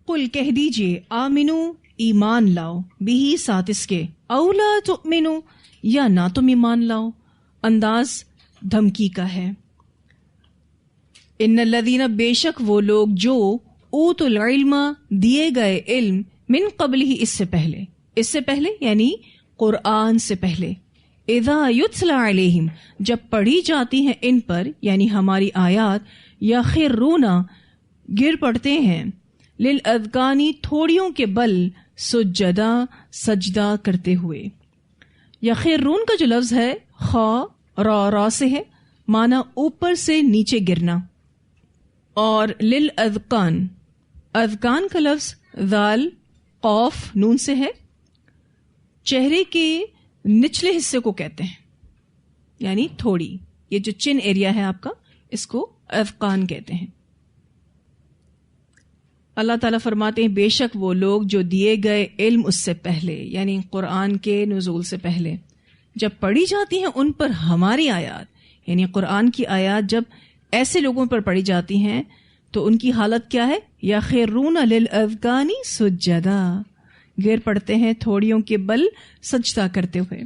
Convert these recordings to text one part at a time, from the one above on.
قل کہہ دیجئے آمنو ایمان لاؤ بھی ساتھ اس کے، اولا تؤمنو یا نہ تم ایمان لاؤ، انداز دھمکی کا ہے۔ ان الذین بے شک وہ لوگ جو اوتوا العلم دیے گئے علم من قبل ہی اس سے پہلے یعنی قرآن سے پہلے، اذا یتلی علیہم جب پڑھی جاتی ہیں ان پر یعنی ہماری آیات، یخرون گر پڑتے ہیں، للاذقانی تھوڑیوں کے بل، سجدہ سجدہ کرتے ہوئے۔ یخرون کا جو لفظ ہے خا را سے ہے، معنی اوپر سے نیچے گرنا، اور للاذقان اذقان کا لفظ ذال قاف نون سے ہے، چہرے کے نچلے حصے کو کہتے ہیں، یعنی تھوڑی، یہ جو چن ایریا ہے آپ کا، اس کو اذقان کہتے ہیں۔ اللہ تعالیٰ فرماتے ہیں بے شک وہ لوگ جو دیے گئے علم اس سے پہلے یعنی قرآن کے نزول سے پہلے جب پڑھی جاتی ہیں ان پر ہماری آیات یعنی قرآن کی آیات جب ایسے لوگوں پر پڑھی جاتی ہیں تو ان کی حالت کیا ہے؟ یخرون للاذقان سجدا، گر پڑتے ہیں تھوڑیوں کے بل سجدہ کرتے ہوئے،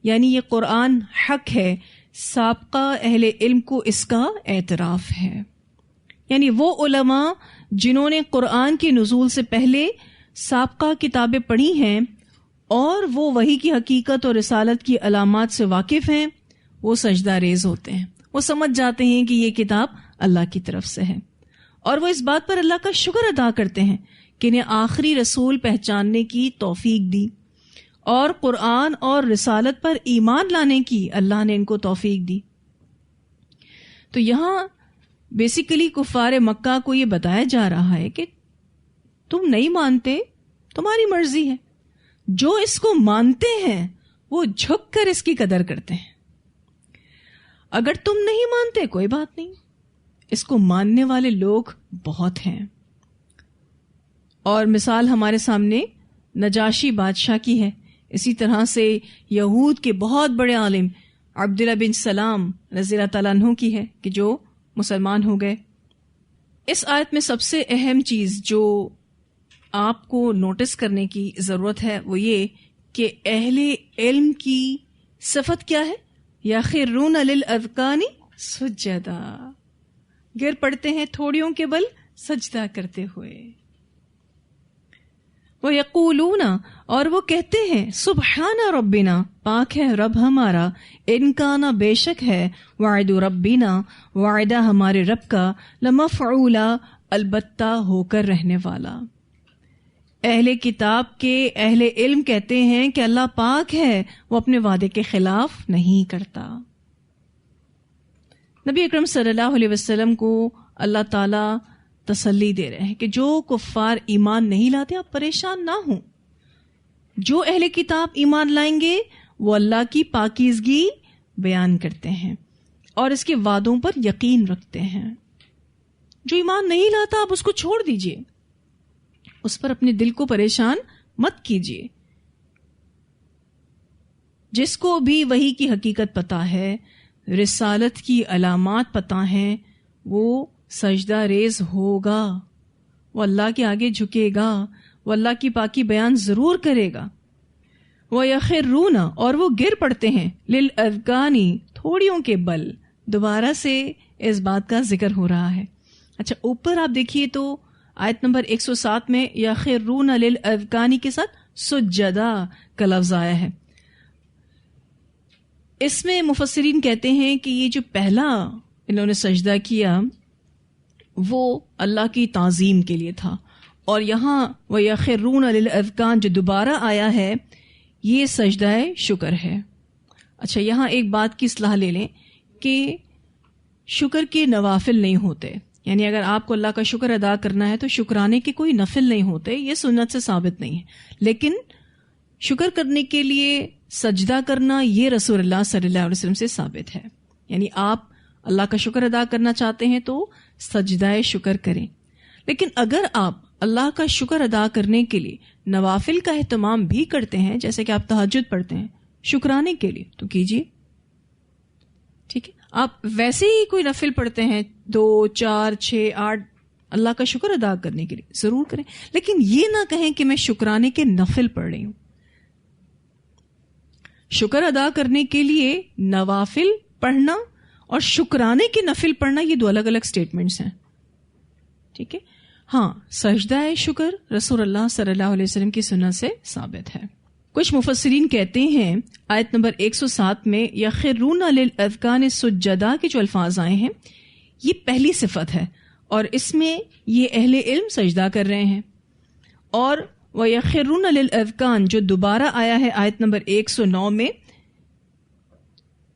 یعنی یہ قرآن حق ہے، سابقہ اہل علم کو اس کا اعتراف ہے، یعنی وہ علماء جنہوں نے قرآن کے نزول سے پہلے سابقہ کتابیں پڑھی ہیں اور وہ وحی کی حقیقت اور رسالت کی علامات سے واقف ہیں، وہ سجدہ ریز ہوتے ہیں، وہ سمجھ جاتے ہیں کہ یہ کتاب اللہ کی طرف سے ہے، اور وہ اس بات پر اللہ کا شکر ادا کرتے ہیں کہ انہیں آخری رسول پہچاننے کی توفیق دی اور قرآن اور رسالت پر ایمان لانے کی اللہ نے ان کو توفیق دی۔ تو یہاں بیسیکلی کفار مکہ کو یہ بتایا جا رہا ہے کہ تم نہیں مانتے، تمہاری مرضی ہے، جو اس کو مانتے ہیں وہ جھک کر اس کی قدر کرتے ہیں، اگر تم نہیں مانتے کوئی بات نہیں، اس کو ماننے والے لوگ بہت ہیں۔ اور مثال ہمارے سامنے نجاشی بادشاہ کی ہے، اسی طرح سے یہود کے بہت بڑے عالم عبداللہ بن سلام رضی اللہ تعالیٰ عنہ کی ہے کہ جو مسلمان ہو گئے۔ اس آیت میں سب سے اہم چیز جو آپ کو نوٹس کرنے کی ضرورت ہے وہ یہ کہ اہل علم کی صفت کیا ہے؟ یخرون للاذقان سجدا، گر پڑتے ہیں تھوڑیوں کے بل سجدہ کرتے ہوئے۔ وَيَقُولُونَ اور وہ کہتے ہیں سبحان ربنا، پاک ہے رب ہمارا، ان کانا بے شک ہے، وعد ربنا وعدہ ہمارے رب کا، لمفعولا البتہ ہو کر رہنے والا۔ اہل کتاب کے اہل علم کہتے ہیں کہ اللہ پاک ہے، وہ اپنے وعدے کے خلاف نہیں کرتا۔ نبی اکرم صلی اللہ علیہ وسلم کو اللہ تعالی تسلی دے رہے ہیں کہ جو کفار ایمان نہیں لاتے آپ پریشان نہ ہوں، جو اہل کتاب ایمان لائیں گے وہ اللہ کی پاکیزگی بیان کرتے ہیں اور اس کے وعدوں پر یقین رکھتے ہیں۔ جو ایمان نہیں لاتا آپ اس کو چھوڑ دیجئے، اس پر اپنے دل کو پریشان مت کیجئے۔ جس کو بھی وحی کی حقیقت پتہ ہے، رسالت کی علامات پتہ ہیں، وہ سجدہ ریز ہوگا، وہ اللہ کے آگے جھکے گا، وہ اللہ کی پاکی بیان ضرور کرے گا۔ وَيَخِرُّونَ اور وہ گر پڑتے ہیں، لِلْأَذْقَانِ تھوڑیوں کے بل، دوبارہ سے اس بات کا ذکر ہو رہا ہے۔ اچھا اوپر آپ دیکھیے تو آیت نمبر 107 میں یخرون للاذقان کے ساتھ سجدہ کا لفظ آیا ہے۔ اس میں مفسرین کہتے ہیں کہ یہ جو پہلا انہوں نے سجدہ کیا وہ اللہ کی تعظیم کے لیے تھا، اور یہاں وَيَخِرُّونَ لِلْأَذْقَانِ جو دوبارہ آیا ہے یہ سجدہ شکر ہے۔ اچھا یہاں ایک بات کی اصلاح لے لیں کہ شکر کے نوافل نہیں ہوتے، یعنی اگر آپ کو اللہ کا شکر ادا کرنا ہے تو شکرانے کے کوئی نفل نہیں ہوتے، یہ سنت سے ثابت نہیں ہے، لیکن شکر کرنے کے لیے سجدہ کرنا یہ رسول اللہ صلی اللہ علیہ وسلم سے ثابت ہے، یعنی آپ اللہ کا شکر ادا کرنا چاہتے ہیں تو سجدہ شکر کریں۔ لیکن اگر آپ اللہ کا شکر ادا کرنے کے لیے نوافل کا اہتمام بھی کرتے ہیں، جیسے کہ آپ تہجد پڑھتے ہیں شکرانے کے لیے، تو کیجیے، ٹھیک ہے۔ آپ ویسے ہی کوئی نفل پڑھتے ہیں 2 4 6 8 اللہ کا شکر ادا کرنے کے لیے ضرور کریں، لیکن یہ نہ کہیں کہ میں شکرانے کے نفل پڑھ رہی ہوں. شکر ادا کرنے کے لیے نوافل پڑھنا اور شکرانے کے نفل پڑھنا یہ دو الگ الگ سٹیٹمنٹس ہیں. ٹھیک ہے. ہاں، سجدہ شکر رسول اللہ صلی اللہ علیہ وسلم کی سنت سے ثابت ہے. کچھ مفسرین کہتے ہیں آیت نمبر 107 میں یخرون للاذقان سجدا کے جو الفاظ آئے ہیں یہ پہلی صفت ہے، اور اس میں یہ اہل علم سجدہ کر رہے ہیں. اور وَيَخِرُّونَ لِلْأَذْقَانِ جو دوبارہ آیا ہے آیت نمبر 109 میں،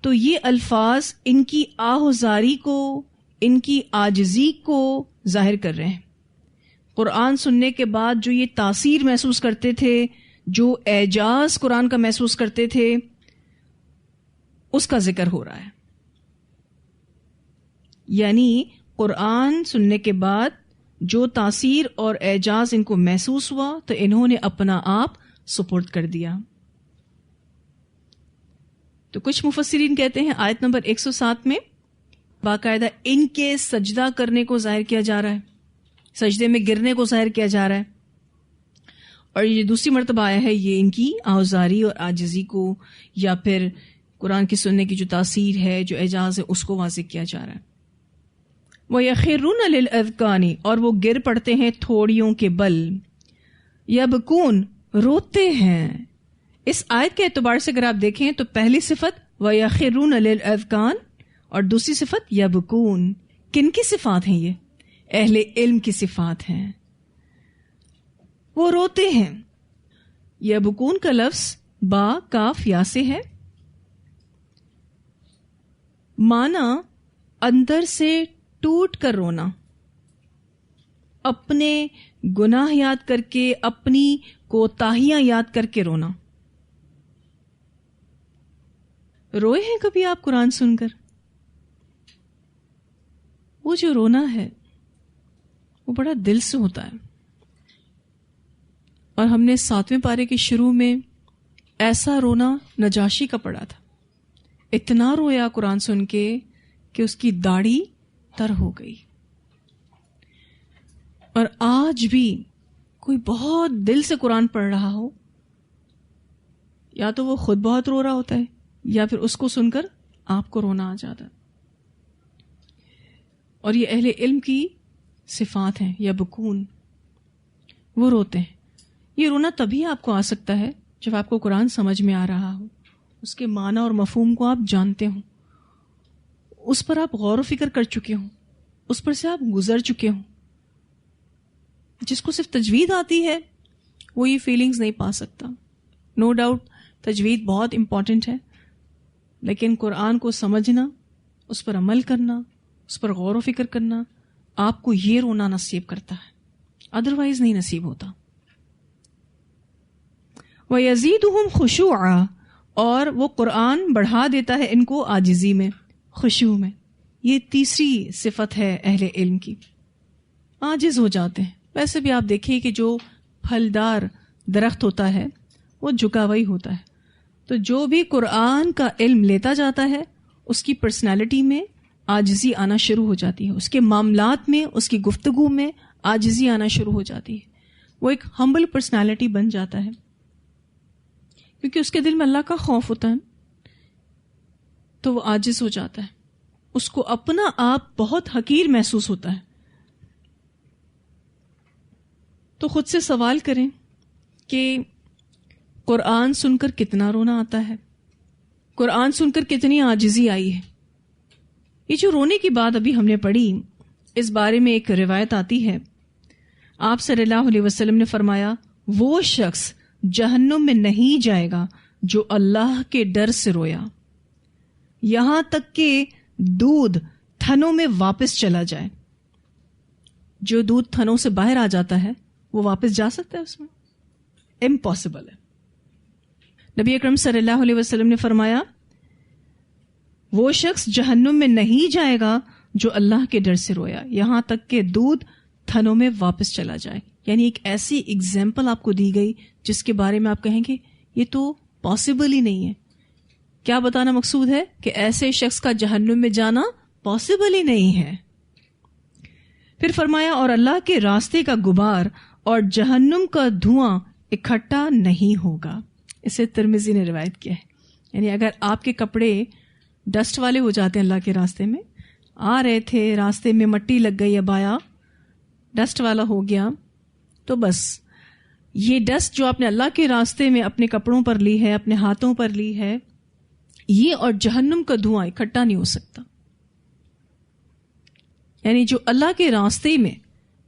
تو یہ الفاظ ان کی آہوزاری کو، ان کی عاجزی کو ظاہر کر رہے ہیں. قرآن سننے کے بعد جو یہ تاثیر محسوس کرتے تھے، جو اعجاز قرآن کا محسوس کرتے تھے، اس کا ذکر ہو رہا ہے. یعنی قرآن سننے کے بعد جو تاثیر اور اعجاز ان کو محسوس ہوا تو انہوں نے اپنا آپ سپرد کر دیا. تو کچھ مفسرین کہتے ہیں آیت نمبر 107 میں باقاعدہ ان کے سجدہ کرنے کو ظاہر کیا جا رہا ہے، سجدے میں گرنے کو ظاہر کیا جا رہا ہے. اور یہ دوسری مرتبہ آیا ہے یہ ان کی آوزاری اور عاجزی کو، یا پھر قرآن کی سننے کی جو تاثیر ہے، جو اعجاز ہے، اس کو واضح کیا جا رہا ہے. وَيَخِرُّونَ لِلْأَذْقَانِ اور وہ گر پڑتے ہیں تھوڑیوں کے بل. یبکون روتے ہیں. اس آیت کے اعتبار سے اگر آپ دیکھیں تو پہلی صفت وَيَخِرُّونَ لِلْأَذْقَانِ اور دوسری صفت یبکون. کن کی صفات ہیں؟ یہ اہل علم کی صفات ہیں. وہ روتے ہیں. یبکون کا لفظ با کاف یا سے ہے. معنی اندر سے ٹوٹ کر رونا، اپنے گناہ یاد کر کے، اپنی کوتاہیاں یاد کر کے رونا. روئے ہیں کبھی آپ قرآن سن کر؟ وہ جو رونا ہے وہ بڑا دل سے ہوتا ہے. اور ہم نے 7ویں پارے کے شروع میں ایسا رونا نجاشی کا پڑا تھا. اتنا رویا قرآن سن کے کہ اس کی داڑھی تر ہو گئی. اور آج بھی کوئی بہت دل سے قرآن پڑھ رہا ہو، یا تو وہ خود بہت رو رہا ہوتا ہے یا پھر اس کو سن کر آپ کو رونا آ جاتا ہے. اور یہ اہل علم کی صفات ہیں. یا بکون، وہ روتے ہیں. یہ رونا تبھی آپ کو آ سکتا ہے جب آپ کو قرآن سمجھ میں آ رہا ہو، اس کے معنی اور مفہوم کو آپ جانتے ہوں، اس پر آپ غور و فکر کر چکے ہوں، اس پر سے آپ گزر چکے ہوں. جس کو صرف تجوید آتی ہے وہ یہ فیلنگز نہیں پا سکتا. نو ڈاؤٹ تجوید بہت امپورٹنٹ ہے، لیکن قرآن کو سمجھنا، اس پر عمل کرنا، اس پر غور و فکر کرنا آپ کو یہ رونا نصیب کرتا ہے، ادروائز نہیں نصیب ہوتا. وَيَزِيدُهُمْ خُشُوعًا اور وہ قرآن بڑھا دیتا ہے ان کو عاجزی میں، خشوع میں. یہ تیسری صفت ہے اہل علم کی، عاجز ہو جاتے ہیں. ویسے بھی آپ دیکھیں کہ جو پھلدار درخت ہوتا ہے وہ جھکا ہوا ہی ہوتا ہے. تو جو بھی قرآن کا علم لیتا جاتا ہے اس کی پرسنالٹی میں عاجزی آنا شروع ہو جاتی ہے، اس کے معاملات میں، اس کی گفتگو میں عاجزی آنا شروع ہو جاتی ہے. وہ ایک ہمبل پرسنالٹی بن جاتا ہے، کیونکہ اس کے دل میں اللہ کا خوف ہوتا ہے، تو وہ عاجز ہو جاتا ہے. اس کو اپنا آپ بہت حقیر محسوس ہوتا ہے. تو خود سے سوال کریں کہ قرآن سن کر کتنا رونا آتا ہے، قرآن سن کر کتنی عاجزی آئی ہے. یہ جو رونے کی بات ابھی ہم نے پڑھی، اس بارے میں ایک روایت آتی ہے. آپ صلی اللہ علیہ وسلم نے فرمایا وہ شخص جہنم میں نہیں جائے گا جو اللہ کے ڈر سے رویا، یہاں تک کہ دودھ تھنوں میں واپس چلا جائے. جو دودھ تھنوں سے باہر آ جاتا ہے وہ واپس جا سکتا ہے؟ اس میں امپاسبل ہے. نبی اکرم صلی اللہ علیہ وسلم نے فرمایا وہ شخص جہنم میں نہیں جائے گا جو اللہ کے ڈر سے رویا، یہاں تک کہ دودھ تھنوں میں واپس چلا جائے. یعنی ایک ایسی اگزامپل آپ کو دی گئی جس کے بارے میں آپ کہیں گے یہ تو پاسبل ہی نہیں ہے. کیا بتانا مقصود ہے؟ کہ ایسے شخص کا جہنم میں جانا پاسبل ہی نہیں ہے. پھر فرمایا اور اللہ کے راستے کا غبار اور جہنم کا دھواں اکٹھا نہیں ہوگا. اسے ترمذی نے روایت کیا ہے. یعنی اگر آپ کے کپڑے ڈسٹ والے ہو جاتے ہیں, اللہ کے راستے میں آ رہے تھے, راستے میں مٹی لگ گئی, ابایا ڈسٹ والا ہو گیا, تو بس یہ ڈسٹ جو آپ نے اللہ کے راستے میں اپنے کپڑوں پر لی ہے, اپنے ہاتھوں پر لی ہے, یہ اور جہنم کا دھواں اکٹھا نہیں ہو سکتا. یعنی جو اللہ کے راستے میں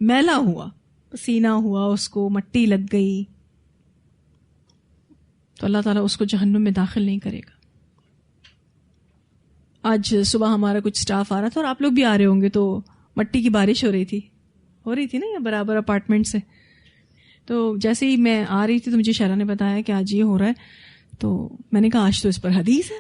میلا ہوا, پسینہ ہوا, اس کو مٹی لگ گئی, تو اللہ تعالیٰ اس کو جہنم میں داخل نہیں کرے گا. آج صبح ہمارا کچھ سٹاف آ رہا تھا اور آپ لوگ بھی آ رہے ہوں گے, تو مٹی کی بارش ہو رہی تھی نا یہ برابر اپارٹمنٹ سے. تو جیسے ہی میں آ رہی تھی تو مجھے شہرا نے بتایا کہ آج یہ ہو رہا ہے, تو میں نے کہا آج تو اس پر حدیث ہے.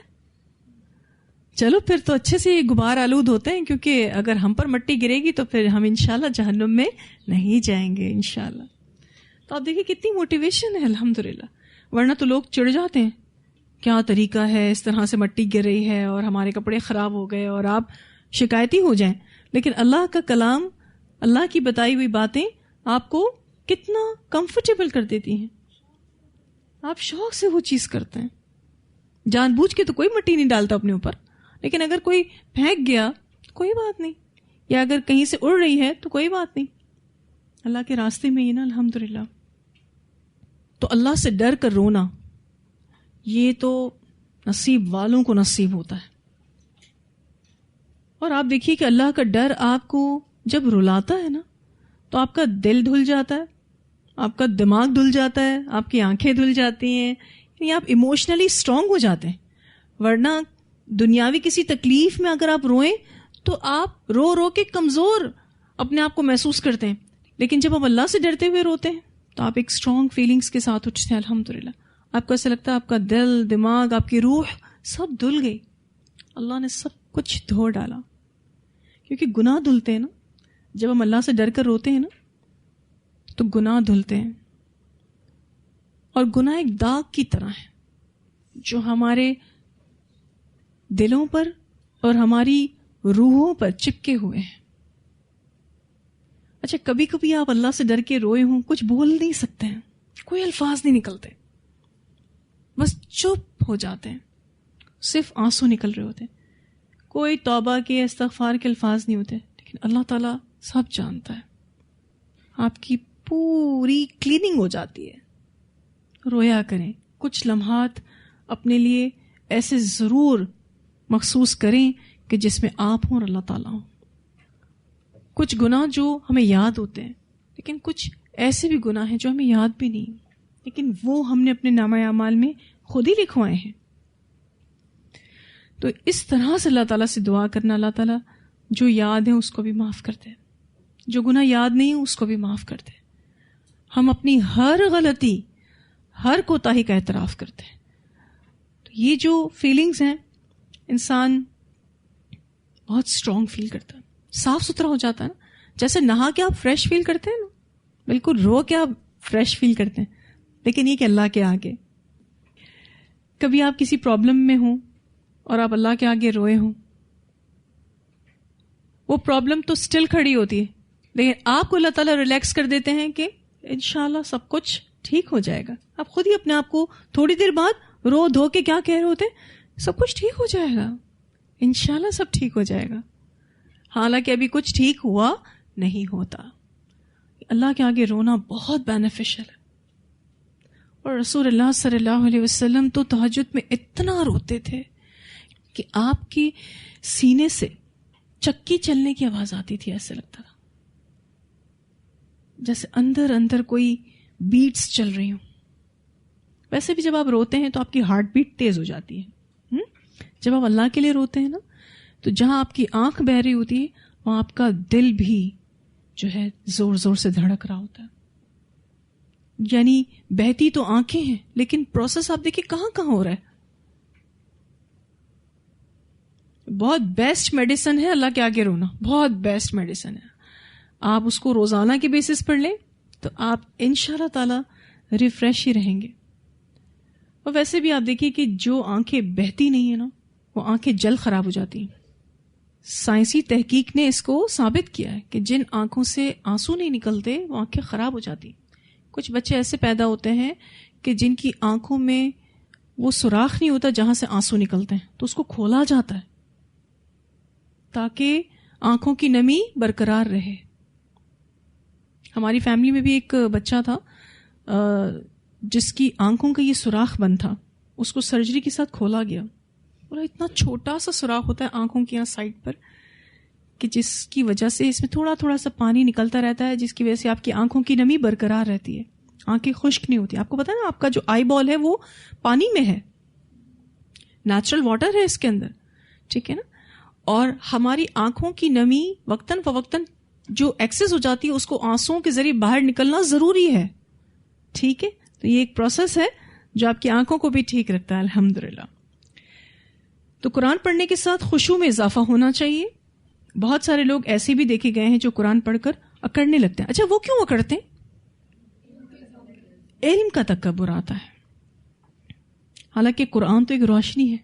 چلو پھر تو اچھے سے غبار آلود ہوتے ہیں, کیونکہ اگر ہم پر مٹی گرے گی تو پھر ہم انشاءاللہ جہنم میں نہیں جائیں گے انشاءاللہ. تو آپ دیکھیں کتنی موٹیویشن ہے الحمدللہ. ورنہ تو لوگ چڑ جاتے ہیں, کیا طریقہ ہے, اس طرح سے مٹی گر رہی ہے اور ہمارے کپڑے خراب ہو گئے, اور آپ شکایتی ہو جائیں. لیکن اللہ کا کلام, اللہ کی بتائی ہوئی باتیں آپ کو کتنا کمفرٹیبل کر دیتی ہیں. آپ شوق سے وہ چیز کرتے ہیں. جان بوجھ کے تو کوئی مٹی نہیں ڈالتا اپنے اوپر, لیکن اگر کوئی پھینک گیا تو کوئی بات نہیں, یا اگر کہیں سے اڑ رہی ہے تو کوئی بات نہیں. اللہ کے راستے میں یہ نا الحمدللہ. تو اللہ سے ڈر کر رونا, یہ تو نصیب والوں کو نصیب ہوتا ہے. اور آپ دیکھیے کہ اللہ کا ڈر آپ کو جب رلاتا ہے نا, تو آپ کا دل دھل جاتا ہے, آپ کا دماغ دھل جاتا ہے, آپ کی آنکھیں دھل جاتی ہیں, یعنی آپ ایموشنلی اسٹرانگ ہو جاتے ہیں. ورنہ دنیاوی کسی تکلیف میں اگر آپ روئیں تو آپ رو رو کے کمزور اپنے آپ کو محسوس کرتے ہیں. لیکن جب آپ اللہ سے ڈرتے ہوئے روتے ہیں تو آپ ایک اسٹرانگ فیلنگس کے ساتھ اٹھتے ہیں الحمدللہ. آپ کو ایسا لگتا ہے آپ کا دل, دماغ, آپ کی روح سب دھل گئی. اللہ نے سب کچھ دھو ڈالا. کیونکہ گناہ دھلتے ہیں نا, جب ہم اللہ سے ڈر کر روتے ہیں نا تو گناہ دھلتے ہیں. اور گناہ ایک داغ کی طرح ہے جو ہمارے دلوں پر اور ہماری روحوں پر چپکے ہوئے ہیں. اچھا, کبھی کبھی آپ اللہ سے ڈر کے روئے ہوں, کچھ بول نہیں سکتے ہیں, کوئی الفاظ نہیں نکلتے, بس چپ ہو جاتے ہیں, صرف آنسو نکل رہے ہوتے ہیں, کوئی توبہ کے, استغفار کے الفاظ نہیں ہوتے. لیکن اللہ تعالیٰ سب جانتا ہے, آپ کی پوری کلیننگ ہو جاتی ہے. رویا کریں, کچھ لمحات اپنے لیے ایسے ضرور مخصوص کریں کہ جس میں آپ ہوں اور اللہ تعالیٰ ہوں. کچھ گناہ جو ہمیں یاد ہوتے ہیں, لیکن کچھ ایسے بھی گناہ ہیں جو ہمیں یاد بھی نہیں, لیکن وہ ہم نے اپنے نامہ اعمال میں خود ہی لکھوائے ہیں. تو اس طرح سے اللہ تعالیٰ سے دعا کرنا, اللہ تعالیٰ جو یاد ہے اس کو بھی معاف کرتے ہیں, جو گناہ یاد نہیں اس کو بھی معاف کرتے ہیں. ہم اپنی ہر غلطی, ہر کوتاہی کا اعتراف کرتے ہیں. تو یہ جو فیلنگز ہیں, انسان بہت اسٹرانگ فیل کرتا ہے, صاف ستھرا ہو جاتا ہے نا. جیسے نہا کے آپ فریش فیل کرتے ہیں نا, بالکل رو کے آپ فریش فیل کرتے ہیں. لیکن یہ کہ اللہ کے آگے کبھی آپ کسی پرابلم میں ہوں اور آپ اللہ کے آگے روئے ہوں, وہ پرابلم تو سٹل کھڑی ہوتی ہے, لیکن آپ کو اللہ تعالیٰ ریلیکس کر دیتے ہیں کہ انشاءاللہ سب کچھ ٹھیک ہو جائے گا. آپ خود ہی اپنے آپ کو تھوڑی دیر بعد رو دھو کے کیا کہہ رہے ہوتے ہیں, سب کچھ ٹھیک ہو جائے گا, انشاءاللہ سب ٹھیک ہو جائے گا. حالانکہ ابھی کچھ ٹھیک ہوا نہیں ہوتا. اللہ کے آگے رونا بہت بینیفیشل ہے. اور رسول اللہ صلی اللہ علیہ وسلم تو تہجد میں اتنا روتے تھے کہ آپ کے سینے سے چکی چلنے کی آواز آتی تھی. ایسے لگتا تھا جیسے اندر اندر کوئی بیٹس چل رہی ہوں. ویسے بھی جب آپ روتے ہیں تو آپ کی ہارٹ بیٹ تیز ہو جاتی ہے. جب آپ اللہ کے لیے روتے ہیں نا, تو جہاں آپ کی آنکھ بہ رہی ہوتی ہے وہاں آپ کا دل بھی جو ہے زور زور سے دھڑک رہا ہوتا ہے. یعنی بہتی تو آنکھیں ہیں, لیکن پروسیس آپ دیکھیں کہاں کہاں ہو رہا ہے. بہت بیسٹ میڈیسن ہے اللہ کے آگے رونا, بہت بیسٹ میڈیسن ہے. آپ اس کو روزانہ کے بیسس پر لیں تو آپ انشاءاللہ تعالی ریفریش ہی رہیں گے. اور ویسے بھی آپ دیکھیے کہ جو آنکھیں بہتی نہیں ہیں نا, وہ آنکھیں جلد خراب ہو جاتی ہیں, سائنسی تحقیق نے اس کو ثابت کیا ہے کہ جن آنکھوں سے آنسو نہیں نکلتے وہ آنکھیں خراب ہو جاتی. کچھ بچے ایسے پیدا ہوتے ہیں کہ جن کی آنکھوں میں وہ سوراخ نہیں ہوتا جہاں سے آنسو نکلتے ہیں, تو اس کو کھولا جاتا ہے تاکہ آنکھوں کی نمی برقرار رہے. ہماری فیملی میں بھی ایک بچہ تھا جس کی آنکھوں کا یہ سوراخ بند تھا, اس کو سرجری کے ساتھ کھولا گیا, اور اتنا چھوٹا سا سوراخ ہوتا ہے آنکھوں کی یہاں سائڈ پر کہ جس کی وجہ سے اس میں تھوڑا تھوڑا سا پانی نکلتا رہتا ہے, جس کی وجہ سے آپ کی آنکھوں کی نمی برقرار رہتی ہے, آنکھیں خشک نہیں ہوتی. آپ کو پتا ہے نا آپ کا جو آئی بال ہے وہ پانی میں ہے, نیچرل واٹر ہے اس کے اندر, ٹھیک ہے نا. اور ہماری آنکھوں کی نمی وقتاً فوقتاً جو ایکسس ہو جاتی ہے اس کو آنسوؤں کے ذریعے باہر نکلنا ضروری ہے, ٹھیک ہے. تو یہ ایک پروسیس ہے جو آپ کی آنکھوں کو بھی ٹھیک رکھتا ہے الحمدللہ. تو قرآن پڑھنے کے ساتھ خشوع میں اضافہ ہونا چاہیے. بہت سارے لوگ ایسے بھی دیکھے گئے ہیں جو قرآن پڑھ کر اکڑنے لگتے ہیں. اچھا وہ کیوں اکڑتے ہیں؟ علم کا تکبر آتا ہے. حالانکہ قرآن تو ایک روشنی ہے,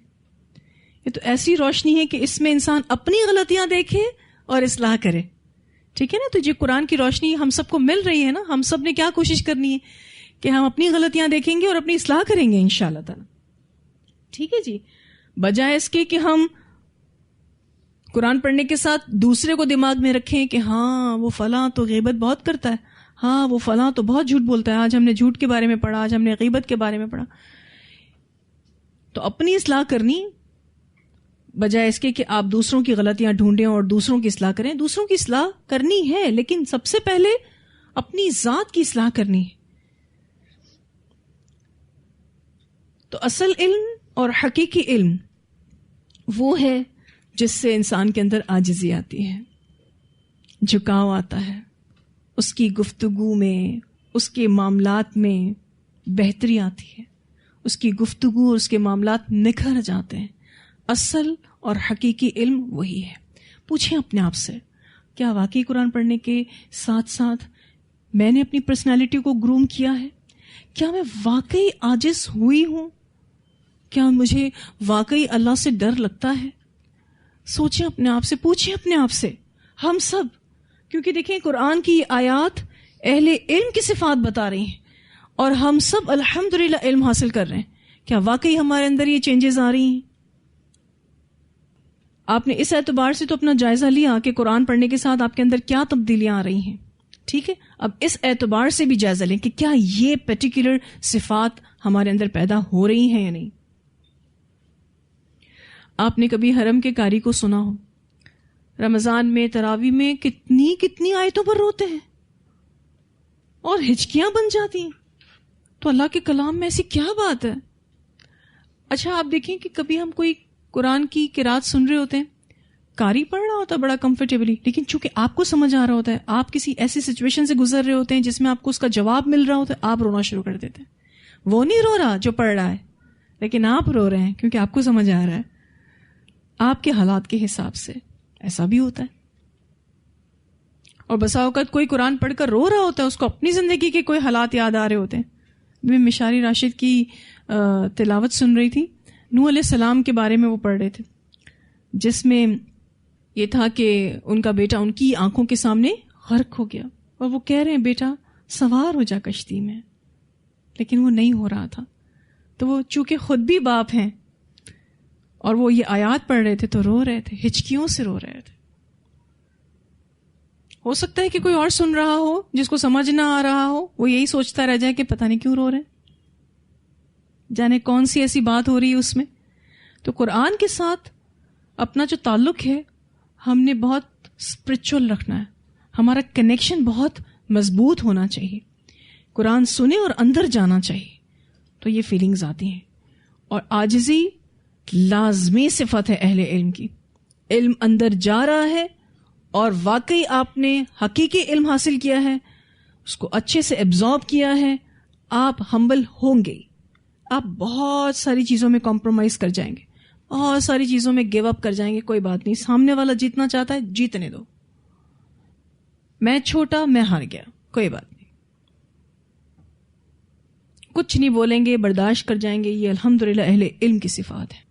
یہ تو ایسی روشنی ہے کہ اس میں انسان اپنی غلطیاں دیکھے اور اصلاح کرے, ٹھیک ہے نا. تو یہ قرآن کی روشنی ہم سب کو مل رہی ہے نا, ہم سب نے کیا کوشش کرنی ہے کہ ہم اپنی غلطیاں دیکھیں گے اور اپنی اصلاح کریں گے انشاءاللہ تعالی, ٹھیک ہے جی. بجائے اس کے کہ ہم قرآن پڑھنے کے ساتھ دوسرے کو دماغ میں رکھیں کہ ہاں وہ فلاں تو غیبت بہت کرتا ہے, ہاں وہ فلاں تو بہت جھوٹ بولتا ہے, آج ہم نے جھوٹ کے بارے میں پڑھا, آج ہم نے غیبت کے بارے میں پڑھا. تو اپنی اصلاح کرنی بجائے اس کے کہ آپ دوسروں کی غلطیاں ڈھونڈیں اور دوسروں کی اصلاح کریں. دوسروں کی اصلاح کرنی ہے لیکن سب سے پہلے اپنی ذات کی اصلاح کرنی ہے. تو اصل علم اور حقیقی علم وہ ہے جس سے انسان کے اندر عاجزی آتی ہے, جھکاؤ آتا ہے, اس کی گفتگو میں, اس کے معاملات میں بہتری آتی ہے, اس کی گفتگو اور اس کے معاملات نکھر جاتے ہیں. اصل اور حقیقی علم وہی ہے. پوچھیں اپنے آپ سے, کیا واقعی قرآن پڑھنے کے ساتھ ساتھ میں نے اپنی پرسنالٹی کو گروم کیا ہے؟ کیا میں واقعی عاجز ہوئی ہوں؟ کیا مجھے واقعی اللہ سے ڈر لگتا ہے؟ سوچیں اپنے آپ سے, پوچھیں اپنے آپ سے, ہم سب. کیونکہ دیکھیں قرآن کی یہ آیات اہل علم کی صفات بتا رہی ہیں اور ہم سب الحمدللہ علم حاصل کر رہے ہیں. کیا واقعی ہمارے اندر یہ چینجز آ رہی ہیں؟ آپ نے اس اعتبار سے تو اپنا جائزہ لیا کہ قرآن پڑھنے کے ساتھ آپ کے اندر کیا تبدیلیاں آ رہی ہیں, ٹھیک ہے. اب اس اعتبار سے بھی جائزہ لیں کہ کیا یہ پرٹیکولر صفات ہمارے اندر پیدا ہو رہی ہیں یا نہیں. آپ نے کبھی حرم کے قاری کو سنا ہو رمضان میں تراویح میں کتنی آیتوں پر روتے ہیں اور ہچکیاں بن جاتی ہیں. تو اللہ کے کلام میں ایسی کیا بات ہے؟ اچھا آپ دیکھیں کہ کبھی ہم کوئی قرآن کی قرات سن رہے ہوتے ہیں, قاری پڑھ رہا ہوتا ہے بڑا کمفرٹیبلی, لیکن چونکہ آپ کو سمجھ آ رہا ہوتا ہے, آپ کسی ایسی سچویشن سے گزر رہے ہوتے ہیں جس میں آپ کو اس کا جواب مل رہا ہوتا ہے, آپ رونا شروع کر دیتے ہیں. وہ نہیں رو رہا جو پڑھ رہا ہے, لیکن آپ رو رہے ہیں کیونکہ آپ کو سمجھ آ رہا ہے آپ کے حالات کے حساب سے. ایسا بھی ہوتا ہے. اور بسا اوقات کوئی قرآن پڑھ کر رو رہا ہوتا ہے, اس کو اپنی زندگی کے کوئی حالات یاد آ رہے ہوتے ہیں. میں مشاری راشد کی تلاوت سن رہی تھی, نوح علیہ السلام کے بارے میں وہ پڑھ رہے تھے, جس میں یہ تھا کہ ان کا بیٹا ان کی آنکھوں کے سامنے غرق ہو گیا, اور وہ کہہ رہے ہیں بیٹا سوار ہو جا کشتی میں, لیکن وہ نہیں ہو رہا تھا. تو وہ چونکہ خود بھی باپ ہیں اور وہ یہ آیات پڑھ رہے تھے تو رو رہے تھے, ہچکیوں سے رو رہے تھے. ہو سکتا ہے کہ کوئی اور سن رہا ہو جس کو سمجھ نہ آ رہا ہو, وہ یہی سوچتا رہ جائے کہ پتہ نہیں کیوں رو رہے, جانے کون سی ایسی بات ہو رہی ہے اس میں. تو قرآن کے ساتھ اپنا جو تعلق ہے ہم نے بہت اسپرچول رکھنا ہے, ہمارا کنیکشن بہت مضبوط ہونا چاہیے. قرآن سنے اور اندر جانا چاہیے, تو یہ فیلنگز آتی ہیں. اور عاجزی لازمی صفت ہے اہل علم کی. علم اندر جا رہا ہے اور واقعی آپ نے حقیقی علم حاصل کیا ہے, اس کو اچھے سے ایبزارب کیا ہے, آپ ہمبل ہوں گے. آپ بہت ساری چیزوں میں کمپرومائز کر جائیں گے, بہت ساری چیزوں میں گیو اپ کر جائیں گے. کوئی بات نہیں, سامنے والا جیتنا چاہتا ہے جیتنے دو, میں چھوٹا میں ہار گیا, کوئی بات نہیں, کچھ نہیں بولیں گے, برداشت کر جائیں گے. یہ الحمدللہ اہل علم کی صفات ہے.